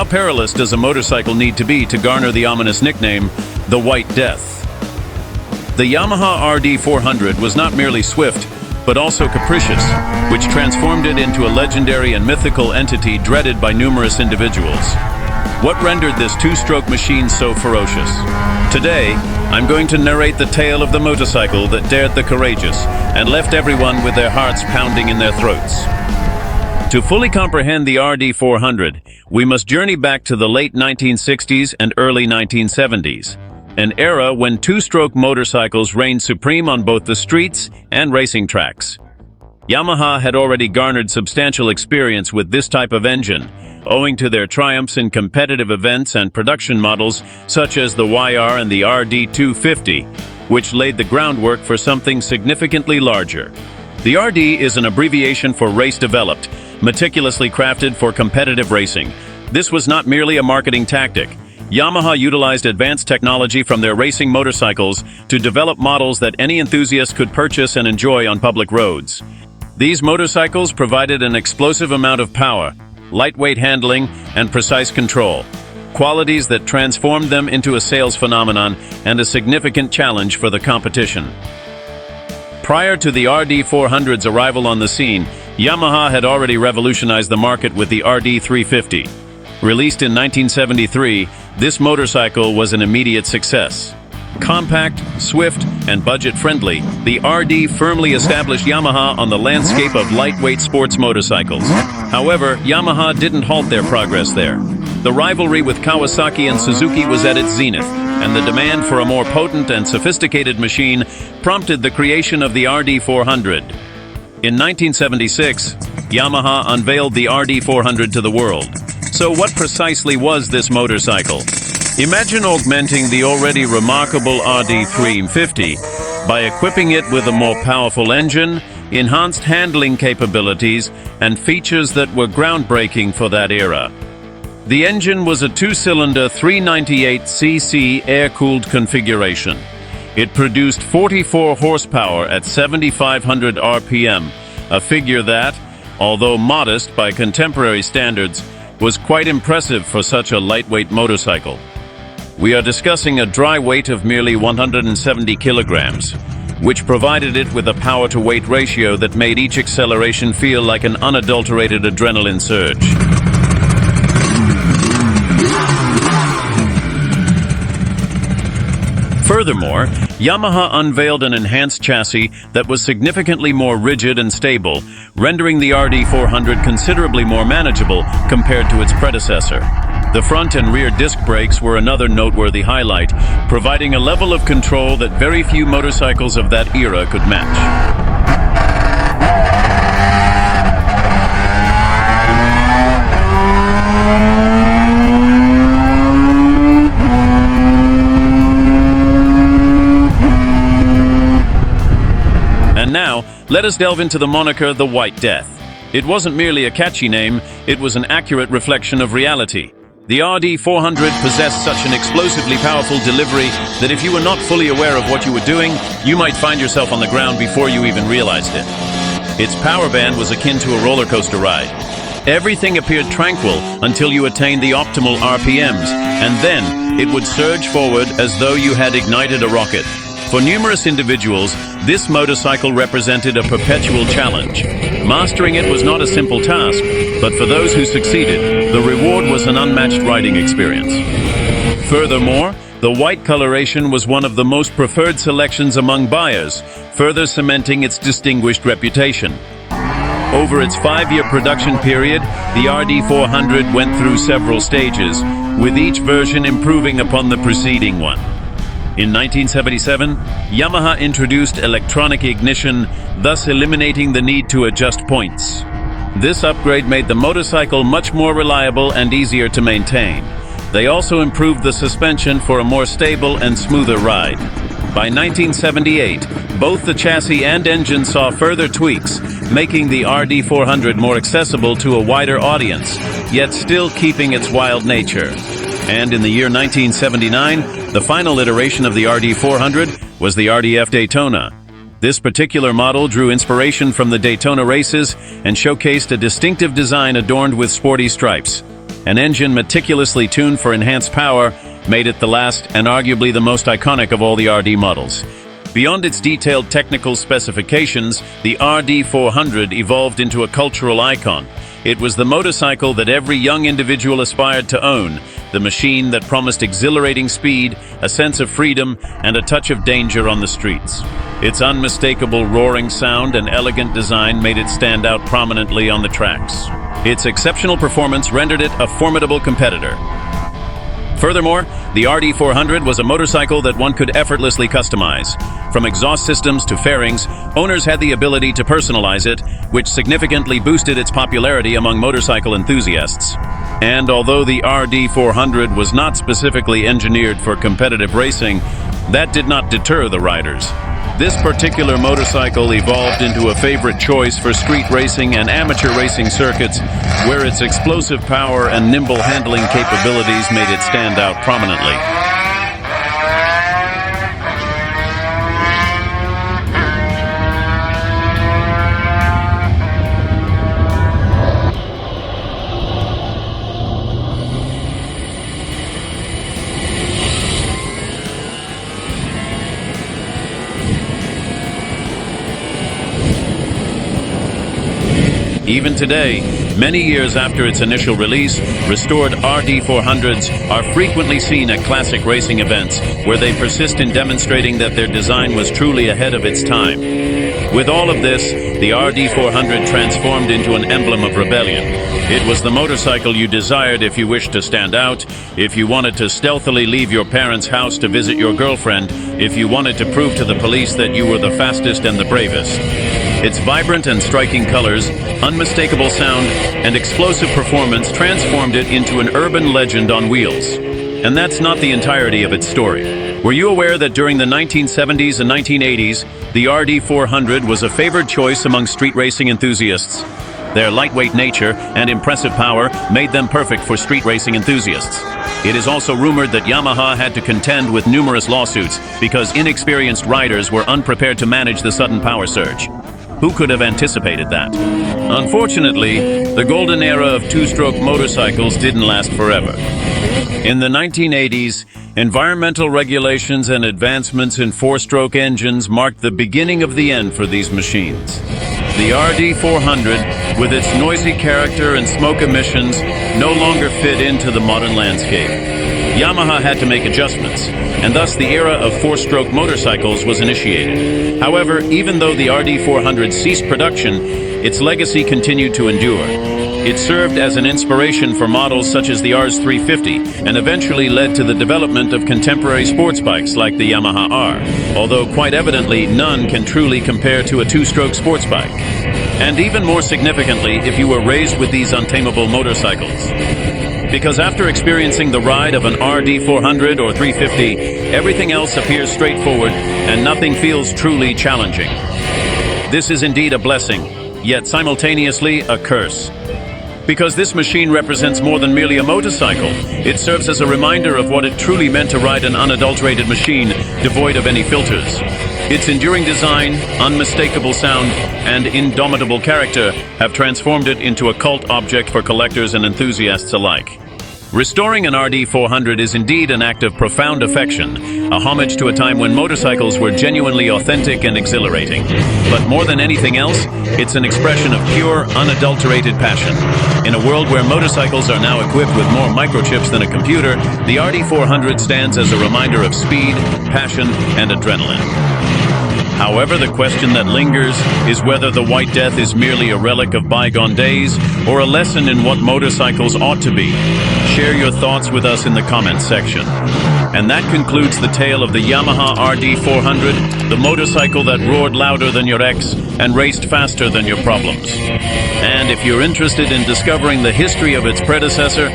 perilous does a motorcycle need to be to garner the ominous nickname, the White Death? The Yamaha RD400 was not merely swift, but also capricious, which transformed it into a legendary and mythical entity dreaded by numerous individuals. What rendered this two-stroke machine so ferocious? Today, I'm going to narrate the tale of the motorcycle that dared the courageous and left everyone with their hearts pounding in their throats. To fully comprehend the RD400, we must journey back to the late 1960s and early 1970s, an era when two-stroke motorcycles reigned supreme on both the streets and racing tracks. Yamaha had already garnered substantial experience with this type of engine, owing to their triumphs in competitive events and production models such as the YR and the RD250, which laid the groundwork for something significantly larger. The RD is an abbreviation for Race Developed, meticulously crafted for competitive racing. This was not merely a marketing tactic. Yamaha utilized advanced technology from their racing motorcycles to develop models that any enthusiast could purchase and enjoy on public roads. These motorcycles provided an explosive amount of power, lightweight handling, and precise control, qualities that transformed them into a sales phenomenon and a significant challenge for the competition. Prior to the RD400's arrival on the scene, Yamaha had already revolutionized the market with the RD350. Released in 1973, this motorcycle was an immediate success. Compact, swift, and budget-friendly, the RD firmly established Yamaha on the landscape of lightweight sports motorcycles. However, Yamaha didn't halt their progress there. The rivalry with Kawasaki and Suzuki was at its zenith, and the demand for a more potent and sophisticated machine prompted the creation of the RD400. In 1976, Yamaha unveiled the RD400 to the world. So what precisely was this motorcycle? Imagine augmenting the already remarkable RD350 by equipping it with a more powerful engine, enhanced handling capabilities, and features that were groundbreaking for that era. The engine was a two-cylinder 398cc air-cooled configuration. It produced 44 horsepower at 7,500 RPM, a figure that, although modest by contemporary standards, was quite impressive for such a lightweight motorcycle. We are discussing a dry weight of merely 170 kilograms, which provided it with a power-to-weight ratio that made each acceleration feel like an unadulterated adrenaline surge. Furthermore, Yamaha unveiled an enhanced chassis that was significantly more rigid and stable, rendering the RD400 considerably more manageable compared to its predecessor. The front and rear disc brakes were another noteworthy highlight, providing a level of control that very few motorcycles of that era could match. And now, let us delve into the moniker The White Death. It wasn't merely a catchy name, it was an accurate reflection of reality. The RD400 possessed such an explosively powerful delivery that if you were not fully aware of what you were doing, you might find yourself on the ground before you even realized it. Its power band was akin to a roller coaster ride. Everything appeared tranquil until you attained the optimal RPMs, and then it would surge forward as though you had ignited a rocket. For numerous individuals, this motorcycle represented a perpetual challenge. Mastering it was not a simple task, but for those who succeeded, the reward was an unmatched riding experience. Furthermore, the white coloration was one of the most preferred selections among buyers, further cementing its distinguished reputation. Over its 5-year production period, the RD400 went through several stages, with each version improving upon the preceding one. In 1977, Yamaha introduced electronic ignition, thus eliminating the need to adjust points. This upgrade made the motorcycle much more reliable and easier to maintain. They also improved the suspension for a more stable and smoother ride. By 1978, both the chassis and engine saw further tweaks, making the RD400 more accessible to a wider audience, yet still keeping its wild nature. And in the year 1979, the final iteration of the RD400 was the RDF Daytona. This particular model drew inspiration from the Daytona races and showcased a distinctive design adorned with sporty stripes. An engine meticulously tuned for enhanced power made it the last and arguably the most iconic of all the RD models. Beyond its detailed technical specifications, the RD400 evolved into a cultural icon. It was the motorcycle that every young individual aspired to own, the machine that promised exhilarating speed, a sense of freedom, and a touch of danger on the streets. Its unmistakable roaring sound and elegant design made it stand out prominently on the tracks. Its exceptional performance rendered it a formidable competitor. Furthermore, the RD400 was a motorcycle that one could effortlessly customize. From exhaust systems to fairings, owners had the ability to personalize it, which significantly boosted its popularity among motorcycle enthusiasts. And although the RD400 was not specifically engineered for competitive racing, that did not deter the riders. This particular motorcycle evolved into a favorite choice for street racing and amateur racing circuits, where its explosive power and nimble handling capabilities made it stand out prominently. Even today, many years after its initial release, restored RD400s are frequently seen at classic racing events, where they persist in demonstrating that their design was truly ahead of its time. With all of this, the RD400 transformed into an emblem of rebellion. It was the motorcycle you desired if you wished to stand out, if you wanted to stealthily leave your parents' house to visit your girlfriend, if you wanted to prove to the police that you were the fastest and the bravest. Its vibrant and striking colors, unmistakable sound, and explosive performance transformed it into an urban legend on wheels. And that's not the entirety of its story. Were you aware that during the 1970s and 1980s, the RD400 was a favored choice among street racing enthusiasts? Their lightweight nature and impressive power made them perfect for street racing enthusiasts. It is also rumored that Yamaha had to contend with numerous lawsuits because inexperienced riders were unprepared to manage the sudden power surge. Who could have anticipated that? Unfortunately, the golden era of two-stroke motorcycles didn't last forever. In the 1980s, environmental regulations and advancements in four-stroke engines marked the beginning of the end for these machines. The RD400, with its noisy character and smoke emissions, no longer fit into the modern landscape. Yamaha had to make adjustments, and thus the era of four-stroke motorcycles was initiated. However, even though the RD400 ceased production, its legacy continued to endure. It served as an inspiration for models such as the RS350 and eventually led to the development of contemporary sports bikes like the Yamaha R, although quite evidently none can truly compare to a two-stroke sports bike. And even more significantly, if you were raised with these untamable motorcycles. Because after experiencing the ride of an RD400 or 350, everything else appears straightforward and nothing feels truly challenging. This is indeed a blessing, yet simultaneously a curse. Because this machine represents more than merely a motorcycle, it serves as a reminder of what it truly meant to ride an unadulterated machine devoid of any filters. Its enduring design, unmistakable sound, and indomitable character have transformed it into a cult object for collectors and enthusiasts alike. Restoring an RD400 is indeed an act of profound affection, a homage to a time when motorcycles were genuinely authentic and exhilarating. But more than anything else, it's an expression of pure, unadulterated passion. In a world where motorcycles are now equipped with more microchips than a computer, the RD400 stands as a reminder of speed, passion, and adrenaline. However, the question that lingers is whether the White Death is merely a relic of bygone days or a lesson in what motorcycles ought to be. Share your thoughts with us in the comments section. And that concludes the tale of the Yamaha RD400, the motorcycle that roared louder than your ex and raced faster than your problems. And if you're interested in discovering the history of its predecessor,